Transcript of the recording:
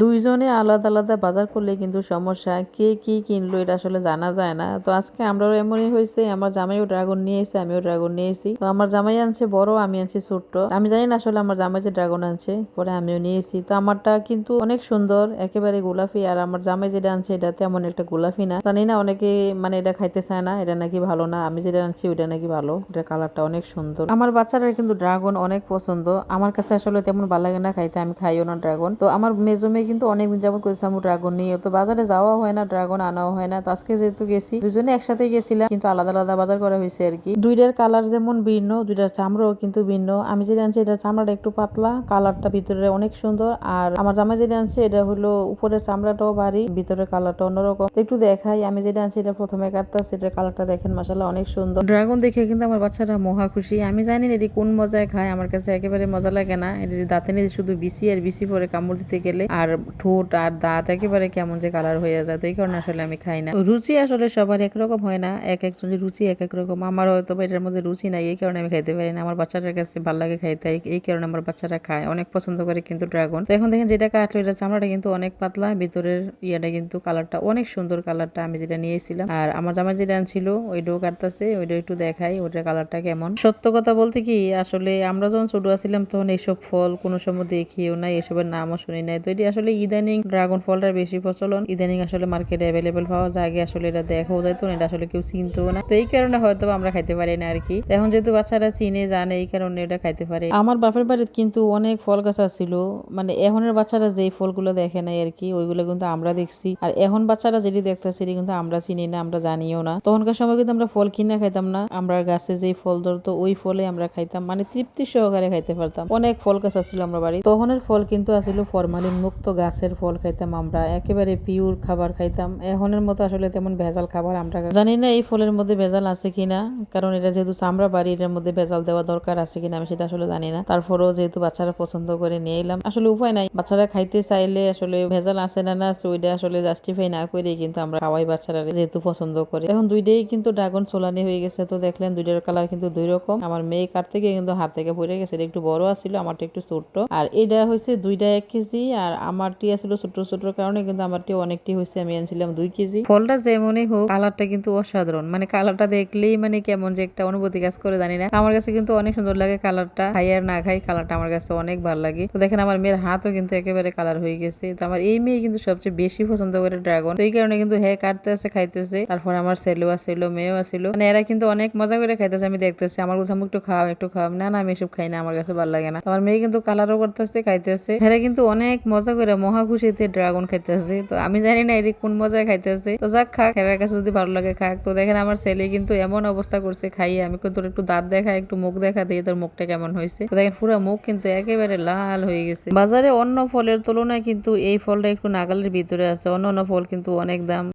দুইজনে আলাদা আলাদা বাজার করলে কিন্তু সমস্যা, কে কি কিনলো এটা আসলে জানা যায় না। তো আজকে আমরাও এমনই হয়েছে, আমার জামাইও ড্রাগন নিয়ে এসে, আমিও ড্রাগন নিয়ে এসেছি। তো আমার জামাই আনছে বড়, আমি আনছি ছোট্ট। আমি জানি না আসলে আমার জামাই যে ড্রাগন আনছে, পরে আমিও নিয়ে এসেছি। তো আমারটা কিন্তু অনেক সুন্দর, একেবারে গোলাপি। আর আমার জামাই যেটা আনছে এটা তেমন একটা গোলাপি না। জানি না, অনেকে মানে এটা খাইতে চায় না, এটা নাকি ভালো না। আমি যেটা আনছি ওইটা নাকি ভালো, এটা কালারটা অনেক সুন্দর। আমার বাচ্চারা কিন্তু ড্রাগন অনেক পছন্দ। আমার কাছে আসলে তেমন ভালো লাগে না খাইতে, আমি খাইও না ড্রাগন। তো আমার মেজো মেয়ে কিন্তু অনেকদিন যাবত করেছে আমি ড্রাগন নিয়ে, তো বাজারে যাওয়া হয় না, ড্রাগন আনাও হয় না। তো আজকে যেহেতু গেছি, দুজনে একসাথে গেছিলাম, কিন্তু আলাদা আলাদা বাজার করা হয়েছে আর কি। দুইটার কালার যেমন ভিন্ন, দুইটার চামড়াও কিন্তু ভিন্ন। আমি যেটা আনছি এটার চামড়াটা একটু পাতলা, কালারটা ভিতরে অনেক সুন্দর। আর আমার জামাই যেটা আনছে এটা হলো উপরের চামড়াটাও ভারী, ভিতরের কালারটা অন্যরকম। তো একটু দেখাই, আমি যেটা আনছি এটা প্রথমে কাটতেছি, এটার কালারটা দেখেন মাশাআল্লাহ অনেক সুন্দর। ড্রাগন দেখে কিন্তু আমার বাচ্চারা মহা খুশি। আমি জানি না এটি কোন মজায় খায়, আমার কাছে একেবারে মজা লাগে না। এটি দাঁতে নিয়ে শুধু বিসি আর বিসি পরে কামড় দিতে গেলে আর ঠোঁট আর দাঁত একেবারে কেমন যে কালার হয়ে যায়। তো এই কারণে আসলে আমি খাই না। রুচি আসলে সবার একরকম হয় না, এক একজনের রুচি এক এক রকম। আমার হয়তো এটার মধ্যে রুচি নাই, এই কারণে আমি খাইতে পারি না। আমার বাচ্চাটার কাছে ভালো লাগে খাইতে, এই কারণে আমার বাচ্চারা খায়, অনেক পছন্দ করে কিন্তু ড্রাগন। তো এখন দেখেন যেটা কাটলো, এটা চামড়াটা কিন্তু অনেক পাতলা, ভিতরের ইয়াটা কিন্তু কালারটা অনেক সুন্দর, কালারটা আমি যেটা নিয়েছিলাম। আর আমার জামাই যেটা আনছিল ওইটাও কাটতেছে, ওইটা একটু দেখাই ওইটার কালারটা কেমন। সত্য কথা বলতে কি, আসলে আমরা যখন ছোট ছিলাম তখন এইসব ফল কোনো সময় দেখিও নাই, এসবের নামও শুনি নাই। তো এটি আসলে ইদানিং ড্রাগন ফলটা বেশি প্রচলন, ইদানিং আসলে মার্কেটে অ্যাভেলেবেল পাওয়া যায়। আগে আসলে এটা দেখাও যায়, তো এটা আসলে কেউ চিনতো না। তো এই কারণে হয়তো আমরা খাইতে পারি না আর কি। এখন যেহেতু বাচ্চারা চিনে জানে, এই কারণে এটা খাইতে পারে। আমার বাপের বাড়িতে কিন্তু অনেক ফল গাছ ছিল, মানে এখনের বাচ্চারা যেই ফলগুলো দেখে নাই আর কি, ওইগুলো কিন্তু আমরা দেখছি। আর এখন বাচ্চারা যেটি দেখতেছে সেটি কিন্তু আমরা চিনি না, আমরা জানিও না। তখনকার সময় কিন্তু আমরা ফল কিনে খাইতাম না, আমরা গাছে যেই ফল ধরতো ওই ফলে আমরা খাইতাম, মানে তৃপ্তি সহকারে খাইতে পারতাম। অনেক ফল গাছ ছিল আমরা বাড়ি। তখনের ফল কিন্তু আসলে ফরমালিন মুক্ত গাছের ফল খাইতাম আমরা, একেবারে পিওর খাবার খাইতাম। এখনের মতো আসলে তেমন ভেজাল খাবার আমরা জানি না এই ফলের মধ্যে ভেজাল আছে কিনা, কারণ এটা যেহেতু চামড়া বাড়ি, এটার মধ্যে ভেজাল দেওয়া দরকার আছে কিনা আমি সেটা আসলে জানি না। তারপরেও যেহেতু বাচ্চারা পছন্দ করে নিয়ে এলাম, আসলে উপায় নাই, বাচ্চারা খাইতে চাইলে আসলে ভেজাল আছে না না আছে ওইটা আসলে জাস্টিফাই না করে কিন্তু আমরা খাওয়াই বাচ্চারা যেহেতু পছন্দ করে। এখন দুইটাই কিন্তু ড্রাগন সোলানি হয়ে গেছে। তো দেখলেন দুইটার কালার কিন্তু দুই রকম। আমার মেয়ে কাটতে গিয়ে কিন্তু হাত থেকে পড়ে গেছে, এটা একটু বড় আছিল, আমারটা একটু ছোট্ট। আর এটা হয়েছে দুইটা 1 কেজি, আর আমারটি আসলে ছোট ছোট কারণে কিন্তু আমারটি অনেকটি হয়েছে, আমি আনছিলাম 2 কেজি। ফলটা যেমনই হোক, কালারটা কিন্তু অসাধারণ, মানে কালারটা দেখলেই মানে কেমন যে একটা অনুভূতি কাজ করে জানি না, আমার কাছে কিন্তু অনেক সুন্দর লাগে কালারটা। খাই আর না খাই, কালারটা আমার কাছে অনেক ভালো লাগে। তো দেখেন আমার মেয়ের হাতও কিন্তু একেবারে কালার হয়ে গেছে। তো আমার এই মেয়ে কিন্তু সবচেয়ে বেশি পছন্দ করে ড্রাগন, তো এই কারণে কিন্তু হ্যাঁ কাটতেছে খাইতেছে। তারপর আমার ছেলেও আসছিল, মেয়েও আসছিল, মানে এরা কিন্তু অনেক মজা করে খাইতেছে। আমি দেখতেছি, আমার বলছে একটু খাওয়া একটু খাওয়া, না না আমি এসব খাই না, আমার কাছে ভালো লাগে না। আমার মেয়ে কিন্তু কালারও করতেছে খাইতেছে, এরা কিন্তু অনেক মজা করে মহা খুশিতে ড্রাগন খাইতেছে। তো আমি জানি না এটি কোন মজায় খাইতেছে, তো যাক খাক, এর কাছে যদি ভালো লাগে খাক। তো দেখেন আমার ছেলে কিন্তু এমন অবস্থা করছে খাইয়ে, আমি কিন্তু একটু দাঁত দেখা একটু মুখ দেখা দিয়ে তোর মুখটা কেমন হয়েছে। তো দেখেন পুরো মুখ কিন্তু একেবারে লাল হয়ে গেছে। বাজারে অন্য ফলের তুলনায় কিন্তু এই ফলটা একটু নাগালের ভিতরে আছে, অন্য অন্য ফল কিন্তু অনেক দাম।